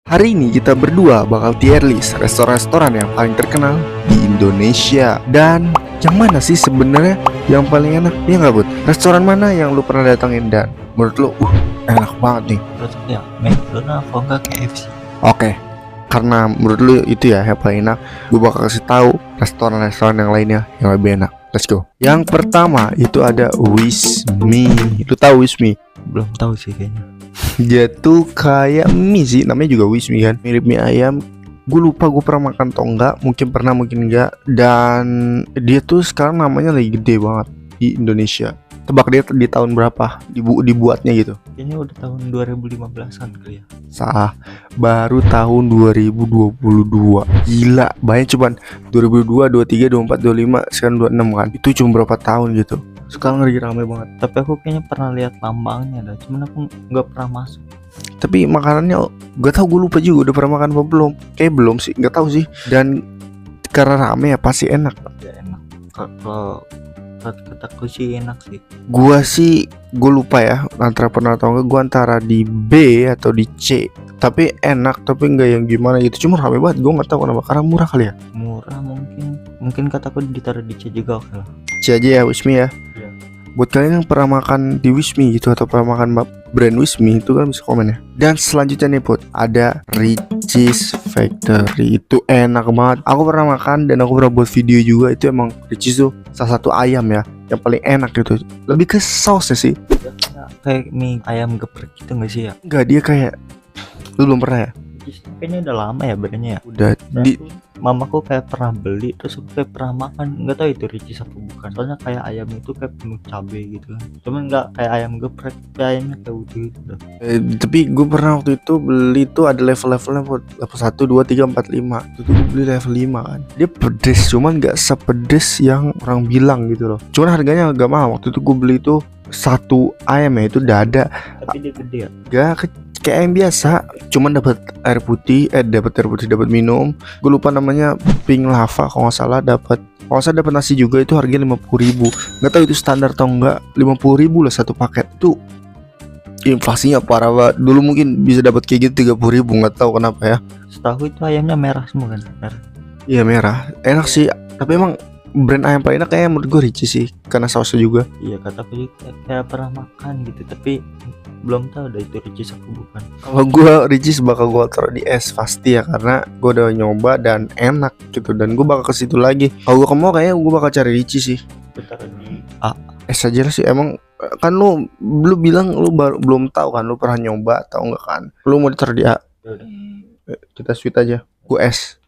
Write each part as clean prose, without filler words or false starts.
Hari ini kita berdua bakal tier list restoran-restoran yang paling terkenal di Indonesia. Dan yang mana sih sebenarnya yang paling enak? Ya nggak, Bud? Restoran mana yang lu pernah datangin dan menurut lu enak banget nih? Menurut ya McDonald atau enggak KFC. Oke, karena menurut lu itu ya yang paling enak, gue bakal kasih tahu restoran-restoran yang lainnya yang lebih enak. Let's go. Yang pertama itu ada Wismi. Lu tahu Wismi? Belum tahu sih kayaknya. Dia tuh kayak mie sih, namanya juga Wismi kan, mirip mie ayam. Gue lupa gue pernah makan atau enggak, mungkin pernah mungkin enggak. Dan dia tuh sekarang namanya lagi gede banget di Indonesia. Tebak dia di tahun berapa dibuatnya gitu? Kayaknya udah tahun 2015-an kali ya. Salah, baru tahun 2022. Gila, banyak cuman 2022, 23, 24, 25, sekarang 26 kan. Itu cuma berapa tahun gitu. Sekarang lagi rame banget. Tapi aku kayaknya pernah lihat lambangnya dah, cuman aku nggak pernah masuk. Tapi makanannya gak tahu, gue lupa juga udah pernah makan apa belum. Kayak belum sih, gak tahu sih. Dan karena rame ya pasti enak. Ya enak. Kalau kataku sih enak sih. Gue lupa ya antara pernah atau enggak. Gue antara di B atau di C. Tapi enak, tapi enggak yang gimana gitu. Cuma rame banget, gue gak tahu kenapa. Karena murah kali ya. Murah mungkin kataku ditaruh di C juga oke lah. C aja ya, Wismi ya. Iya. Buat kalian yang pernah makan di Wismi gitu atau pernah makan brand Wismi itu kan bisa komen ya. Dan selanjutnya nih Put, ada Richeese Factory. Itu enak banget. Aku pernah makan dan aku pernah buat video juga. Itu emang Richeese tuh salah satu ayam ya yang paling enak gitu. Lebih ke sausnya sih. Kayak mie ayam geprek gitu nggak sih ya? Enggak, dia kayak, lu belum pernah ya? Kayaknya udah lama ya brandnya ya. Udah di Mamaku kayak pernah beli, terus aku kayak pernah makan, nggak tahu itu Richeese apa bukan. Soalnya kayak ayam itu kayak penuh cabai gitu kan. Cuman nggak kayak ayam geprek, kayak ayamnya kayak utuh gitu dah. tapi gue pernah waktu itu beli tuh ada level-levelnya Put. Level 1, 2, 3, 4, 5. Itu tuh gue beli level 5 kan. Dia pedes, cuman gak sepedes yang orang bilang gitu loh. Cuman harganya agak mahal. Waktu itu gue beli tuh satu ayam ya, itu dada. Tapi dia gede ya. Gak kayak yang biasa, cuman dapat air putih, dapat minum. Gue lupa namanya, pink lava kalau nggak salah. Dapat nasi juga, itu harganya 50.000. Nggak tahu itu standar atau enggak. 50.000 lah satu paket. Tuh inflasinya parah banget. Dulu mungkin bisa dapat kayak gitu 30.000, nggak tahu kenapa ya. Setahu itu ayamnya merah semua kan, merah. Iya merah, enak sih. Tapi emang brand ayam paling enak kayaknya menurut gue Richeese sih, karena sausnya juga. Iya kataku juga kayak pernah makan gitu, tapi belum tahu dah itu Richeese apa bukan. Kalau gue Richeese bakal gue taruh di S pasti ya, karena gue udah nyoba dan enak gitu. Dan gue bakal ke situ lagi. Kalau gue ke mall kayaknya gue bakal cari Richeese sih. Taruh di A. S aja lah sih. Emang kan lu bilang lu belum tahu kan, lu pernah nyoba atau enggak kan. Lu mau ditaruh di A. Yaudah. Kita sweet aja. Gue S.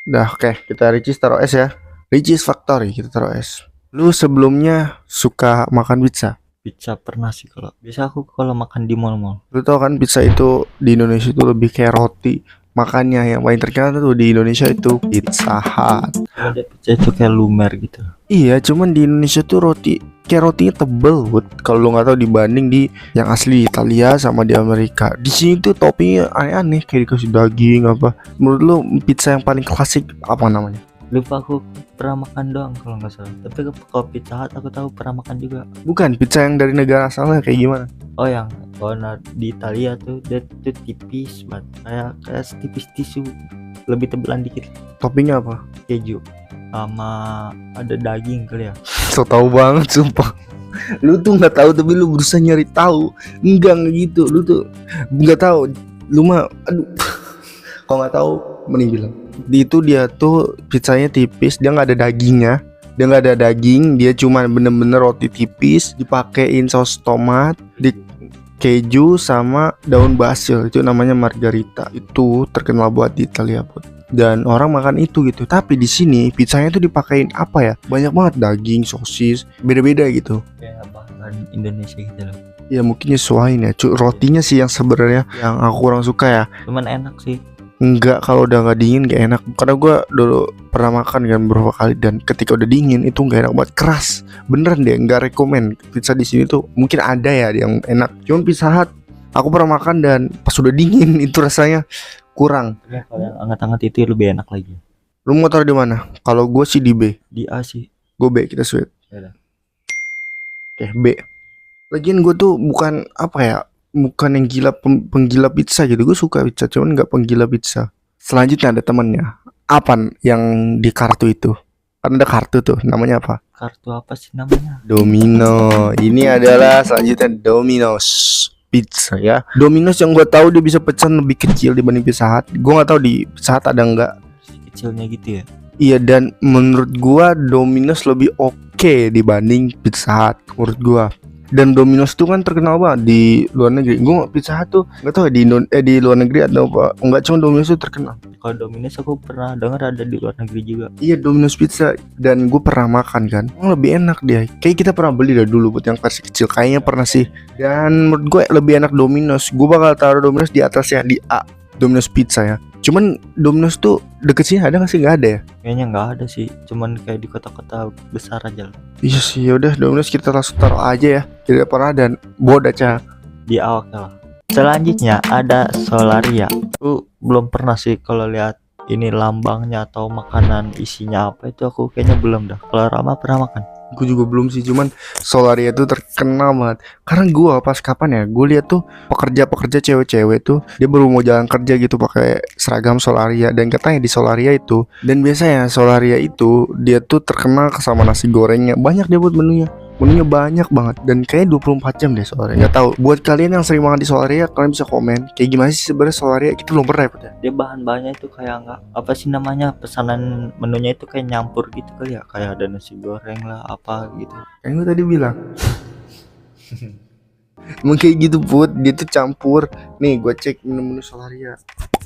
Udah oke, kita Richeese taruh S ya. Richeese Factory kita taruh S. Lu sebelumnya suka makan pizza? Pizza pernah sih kalau. Biasa aku kalau makan di mall-mall. Lu tau kan pizza itu di Indonesia itu lebih kayak roti. Makanya yang paling terkenal tuh di Indonesia itu Pizza Hut. Ada pizza itu kayak lumer gitu. Iya, cuman di Indonesia tuh kayak rotinya tebel, kalau lu nggak tahu dibanding di yang asli Italia sama di Amerika. Di sini tuh toppingnya aneh-aneh, kayak dikasih daging apa. Menurut lu pizza yang paling klasik apa namanya? Lupa, aku pernah makan doang kalau nggak salah. Tapi kalau Pizza Hut aku tahu pernah makan juga. Bukan, pizza yang dari negara asalnya kayak gimana? Oh yang kalau di Italia tuh dia tuh tipis banget, kayak setipis tisu, lebih tebelan dikit. Toppingnya apa? Keju sama ada daging kali ya. So tau banget sumpah. Lu tuh nggak tahu tapi lu berusaha nyari tahu. Enggak gitu. Lu tuh nggak tahu. Lu mah aduh. Kalau nggak tahu mending bilang. Dia tuh pizzanya tipis, dia nggak ada dagingnya. Dia nggak ada daging, dia cuma bener-bener roti tipis, dipakein saus tomat, di keju sama daun basil. Itu namanya margarita. Itu terkenal buat di Italia Put. Dan orang makan itu gitu. Tapi di sini pizzanya tuh dipakein apa ya? Banyak banget daging, sosis, beda-beda gitu. Kayak bahan Indonesia gitu loh. Ya mungkin nyesuaiin ya. Rotinya sih yang sebenarnya yang aku kurang suka ya. Cuman enak sih. Enggak, kalau udah nggak dingin gak enak. Karena gue dulu pernah makan kan beberapa kali, dan ketika udah dingin itu nggak enak banget, keras. Beneran deh, nggak rekomen pizza di sini tuh. Mungkin ada ya yang enak. Cuman Pizza Hut aku pernah makan dan pas udah dingin itu rasanya kurang. Ya, kalau yang hangat-hangat itu lebih enak lagi. Lu mau taruh di mana? Kalau gue sih di B. Di A sih. Gue B, kita sweet. Yaudah. Oke, B. Lagian gue tuh bukan apa ya, bukan yang gila penggila pizza gitu. Gue suka pizza cuman nggak penggila pizza. Selanjutnya ada temannya. Apa yang di kartu itu? Kan ada kartu tuh, namanya apa? Kartu apa sih namanya? Domino. Ini adalah selanjutnya Domino's Pizza ya. Domino's yang gue tahu dia bisa pesan lebih kecil dibanding Pizza Hut. Gue nggak tahu di Pizza Hut ada nggak. Kecilnya gitu ya. Iya, dan menurut gua Domino's lebih oke dibanding Pizza Hut menurut gua. Dan Domino's tuh kan terkenal banget di luar negeri. Gua Pizza Hut tuh nggak tahu ya di luar negeri atau apa. Enggak, cuma Domino's tuh terkenal. Kalau Domino's aku pernah dengar ada di luar negeri juga. Iya, Domino's Pizza, dan gue pernah makan kan. Emang lebih enak dia. Kayak kita pernah beli dari dulu buat yang versi kecil. Kayaknya pernah sih. Dan menurut gue lebih enak Domino's. Gue bakal taruh Domino's di atas ya, di A. Domino's Pizza ya. Cuman Domino's tuh deket sini ada nggak sih? Nggak ada ya? Kayaknya nggak ada sih, cuman kayak di kota-kota besar aja lah. Iya sih, yaudah Domino's kita langsung taruh aja ya. Tidak pernah dan boda Ca. Di awal lah. Selanjutnya ada Solaria. Aku belum pernah sih kalau lihat ini lambangnya atau makanan isinya apa itu, aku kayaknya belum dah. Kalau Rama pernah makan? Gue juga belum sih, cuman Solaria tuh terkenal banget. Karena gue pas kapan ya, gue lihat tuh pekerja cewek-cewek tuh dia baru mau jalan kerja gitu pakai seragam Solaria, dan katanya di Solaria itu, dan biasanya Solaria itu dia tuh terkenal sama nasi gorengnya. Banyak dia buat menunya banyak banget, dan kayaknya 24 jam deh Solaria. Nggak tahu, buat kalian yang sering makan di Solaria, kalian bisa komen kayak gimana sih sebenarnya Solaria. Kita belum pernah ya. Dia bahan-bahannya itu kayak nggak apa sih namanya, pesanan menunya itu kayak nyampur gitu kali ya, kayak ada nasi goreng lah apa gitu. Yang gue tadi bilang emang kayak gitu Put, dia tuh campur. Nih gue cek menu Solaria.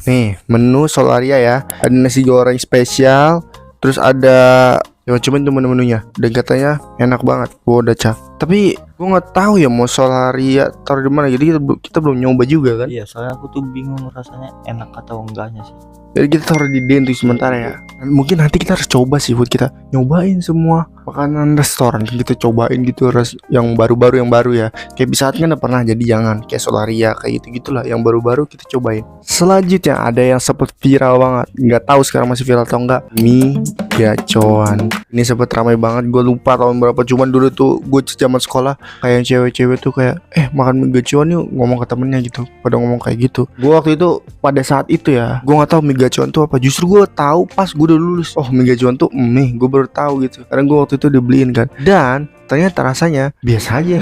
Nih menu Solaria ya, ada nasi goreng spesial, terus ada ya cuman itu menu-menunya, dan katanya enak banget. Gua udah cak, tapi gua nggak tahu ya mau Solaria taruh di mana. Jadi kita belum nyoba juga kan. Iya, soalnya aku tuh bingung rasanya enak atau enggaknya sih. Jadi kita taruh di D untuk sementara ya. Mungkin nanti kita harus coba sih buat kita nyobain semua makanan restoran. Kita cobain gitu yang baru-baru ya. Kayak bisa kan udah pernah, jadi jangan kayak Solaria kayak gitu-gitulah. Yang baru-baru kita cobain. Selanjutnya ada yang sempat viral banget. Nggak tahu sekarang masih viral atau enggak. Mie gacoan. Ini sempat ramai banget. Gue lupa tahun berapa. Cuman dulu tuh gue zaman sekolah kayak cewek-cewek tuh kayak makan mie gacoan yuk, ngomong ke temennya gitu. Pada ngomong kayak gitu. Gue waktu itu pada saat itu ya, gue nggak tahu mie gacoan tuh apa. Justru gue tahu pas gue udah lulus. Oh, mie gacoan tuh mie. Gue baru tahu gitu. Karena gue waktu itu dibeliin kan. Dan ternyata rasanya biasa aja.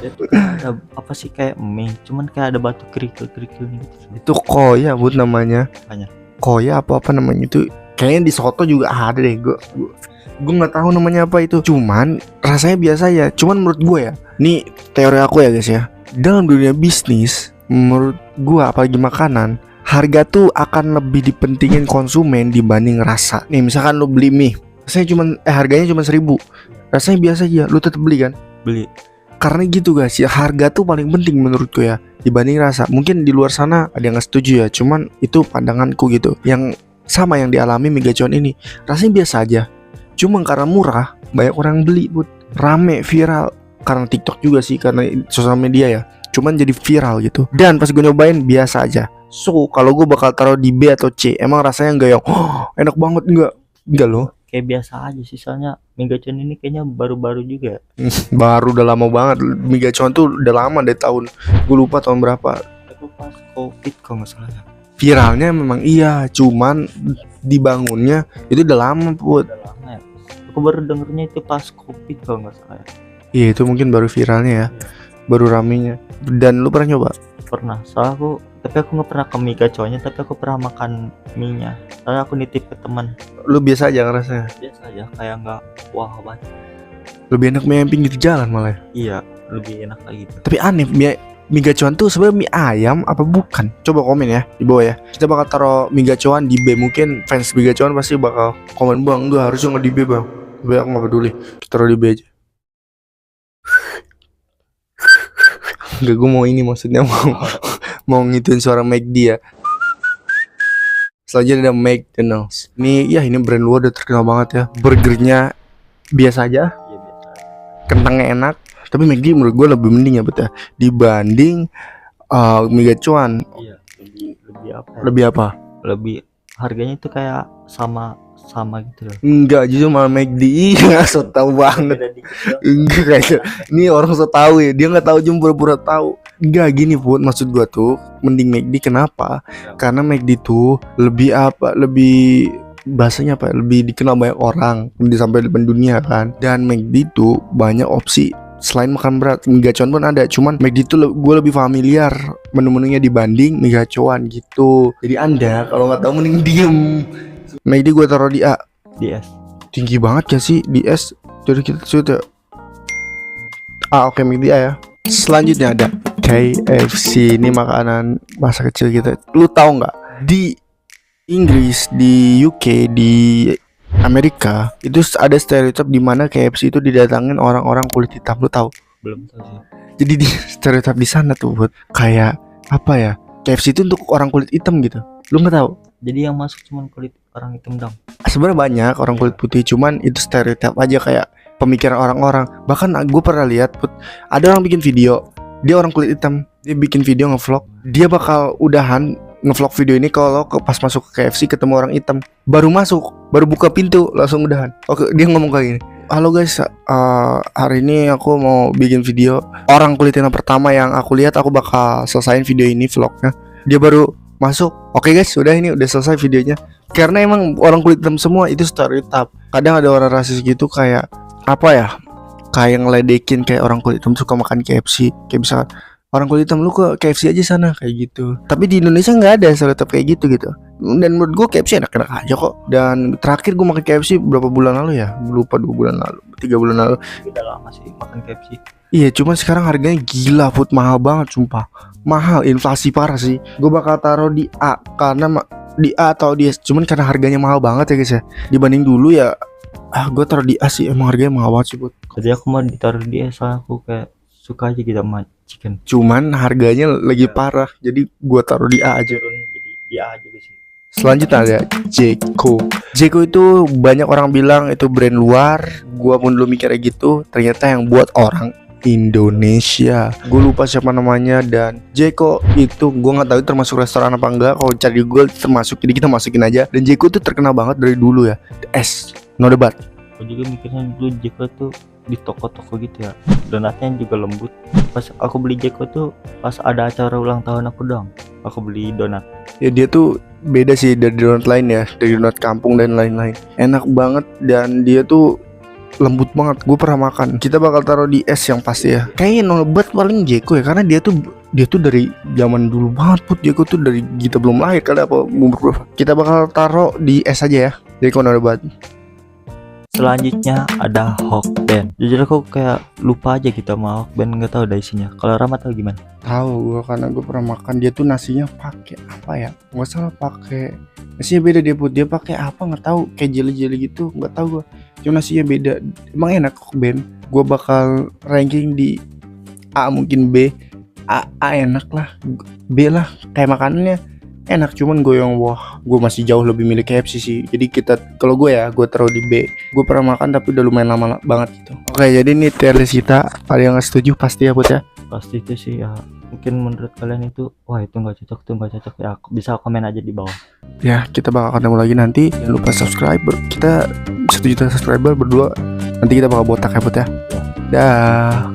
Itu ada apa sih kayak mie, cuman kayak ada batu kerikil-kerikil gitu. Itu koya buat namanya. Apanya? Koya apa namanya itu? Kayaknya di soto juga ada deh. Gue nggak tahu namanya apa itu. Cuman rasanya biasa ya. Cuman menurut gue ya, nih teori aku ya guys ya, dalam dunia bisnis menurut gue apalagi makanan, harga tuh akan lebih dipentingin konsumen dibanding rasa. Nih misalkan lo beli mie, harganya cuma 1.000, rasanya biasa aja, lo tetap beli kan? Beli. Karena gitu guys ya, harga tuh paling penting menurutku ya dibanding rasa. Mungkin di luar sana ada yang nggak setuju ya, cuman itu pandanganku gitu. Yang sama yang dialami mie gacoan ini, rasanya biasa aja. Cuma karena murah, banyak orang beli, rame, viral. Karena TikTok juga sih, karena sosial media ya. Cuman jadi viral gitu. Dan pas gue nyobain biasa aja. So, kalau gue bakal taruh di B atau C. Emang rasanya nggak yang enak banget, enggak loh. Kayak biasa aja sih, soalnya mie gacoan ini kayaknya baru-baru juga. Baru udah lama banget. Mie gacoan tuh udah lama dari tahun, gue lupa tahun berapa. Aku pas COVID kalau nggak salah ya. Viralnya memang iya, cuman dibangunnya itu udah lama Put. Udah lama ya. Aku baru dengernya itu pas COVID kalau nggak salah ya. Iya, itu mungkin baru viralnya ya, baru ramenya. Dan lu pernah nyoba? Pernah, soalnya tapi aku nggak pernah ke mie gacoannya, tapi aku pernah makan mie nya. Soalnya aku nitip ke teman. Lu biasa aja ngerasanya? Biasa aja, kayak nggak wah banget. Lebih enak mie yang pinggir jalan malah. Iya, lebih enak kayak gitu. Tapi aneh, mie gacoan tuh sebenarnya mie ayam apa bukan? Coba komen ya di bawah ya. Kita bakal taruh mie gacoan di B. Mungkin fans mie gacoan pasti bakal komen, bang, enggak harusnya nggak di B bang. Tapi aku nggak peduli, kita taruh di B aja. Enggak, gue mau ini, maksudnya mau ngituin suara McD ya. Selanjutnya ada McDonald's. Ini brand luar udah terkenal banget ya. Burgernya biasa aja, Iya biasa. kentangnya enak. Tapi McD menurut gue lebih mending ya betul dibanding mie gacoan. Iya, lebih apa? Ya? Lebih apa? Lebih harganya itu kayak sama gitu loh. Enggak, justru malah McD. Iya, so tau banget. Beda dikit doang. Enggak kayak ini orang so tahu ya, dia nggak tahu cuma pura-pura tahu. Enggak gini Put, maksud gua tuh mending McD. Kenapa? Karena McD tuh lebih lebih bahasanya lebih dikenal banyak orang sampai depan dunia kan. Dan McD tuh banyak opsi selain makan berat. Mie gacoan pun ada, cuman McD tuh gue lebih familiar menu-menunya dibanding mie gacoan gitu. Jadi Anda kalau nggak tahu mending diem. McD gue taruh di A. Di S. Tinggi banget ya sih di S. Jadi kita coba oke, McD A ya. Selanjutnya ada KFC. Ini makanan masa kecil kita. Lu tahu nggak di Inggris, di UK, di Amerika itu ada stereotip di mana KFC itu didatangin orang-orang kulit hitam. Lu tahu? Belum tahu sih. Jadi di stereotip di sana tuh buat kayak apa ya? KFC itu untuk orang kulit hitam gitu. Lu nggak tahu? Jadi yang masuk cuma kulit orang hitam dong. Sebenarnya banyak orang kulit putih, cuman itu stereotip aja kayak pemikiran orang-orang. Bahkan gue pernah lihat ada orang bikin video, dia orang kulit hitam, dia bikin video ngevlog, dia bakal udahan ngevlog video ini kalau pas masuk ke KFC ketemu orang hitam, baru buka pintu langsung udahan. Oke, dia ngomong kayak gini, halo guys, hari ini aku mau bikin video orang kulit hitam pertama yang aku lihat, aku bakal selesain video ini vlognya. Dia baru masuk, oke guys, udah selesai videonya. Karena emang orang kulit hitam semua itu stereotip. Kadang ada orang rasis gitu kayak apa ya, kayak ngeledekin kayak orang kulit hitam suka makan KFC, kayak misalkan orang kulit hitam lu ke KFC aja sana kayak gitu. Tapi di Indonesia nggak ada stereotip kayak gitu. Dan menurut gue KFC enak-enak aja kok. Dan terakhir gue makan KFC berapa bulan lalu ya? Lupa 2 bulan lalu, 3 bulan lalu. Udah lama sih makan KFC. Iya, cuman sekarang harganya gila Put, mahal banget sumpah. Mahal, inflasi parah sih. Gue bakal taruh di A karena di A atau di S. Cuman karena harganya mahal banget ya guys ya. Dibanding dulu ya, gue taruh di A sih. Emang harganya mahal banget sih Put. Jadi aku mau ditaruh di S, soalnya aku kayak suka aja gitu sama chicken. Cuman harganya lagi parah, jadi gua taruh di A aja. Jadi di A aja sih. Selanjutnya ada Jeko. Jeko itu banyak orang bilang itu brand luar. Gua pun dulu mikirnya gitu. Ternyata yang buat orang Indonesia. Gue lupa siapa namanya. Dan Jeko itu gue nggak tahu termasuk restoran apa enggak. Kalau cari di Google termasuk, jadi kita masukin aja. Dan Jeko itu terkenal banget dari dulu ya. S, no debat. Aku juga mikirnya dulu Jeko tuh di toko-toko gitu ya, donatnya juga lembut. Pas aku beli Jeko tuh pas ada acara ulang tahun aku doang, aku beli donat. Ya dia tuh beda sih dari donat lain ya, dari donat kampung dan lain-lain. Enak banget dan dia tuh lembut banget. Gue pernah makan. Kita bakal taruh di S yang pasti ya. Kayaknya no debat paling Jeko ya, karena dia tuh dari zaman dulu banget Put. Jeko tuh dari kita belum lahir kali apa umur berapa. Kita bakal taruh di S aja ya. Jeko no debat. Selanjutnya ada Hokben. Jujur aku kayak lupa aja gitu sama Hokben, nggak tahu ada isinya. Kalau Rama tahu gimana? Tahu gue karena gue pernah makan. Dia tuh nasinya pakai apa ya? Nggak salah pakai nasinya beda dia Put. Dia pakai apa nggak tahu, kayak jelly gitu, nggak tahu gue. Cuma nasinya beda. Emang enak Hokben. Gue bakal ranking di A mungkin B. A enak lah, B lah kayak makanannya enak, cuman gue masih jauh lebih milih KFC sih. Jadi kalau gue taruh di B. Gue pernah makan tapi udah lumayan lama banget gitu. Oke, jadi ini tier list kita. Ada yang nggak setuju pasti ya Put ya. Pasti itu sih ya. Mungkin menurut kalian itu, wah itu nggak cocok ya, bisa komen aja di bawah. Ya, kita bakal ketemu lagi nanti. Jangan lupa subscribe. Kita 1 juta subscriber berdua. Nanti kita bakal botak ya Put ya. Dah.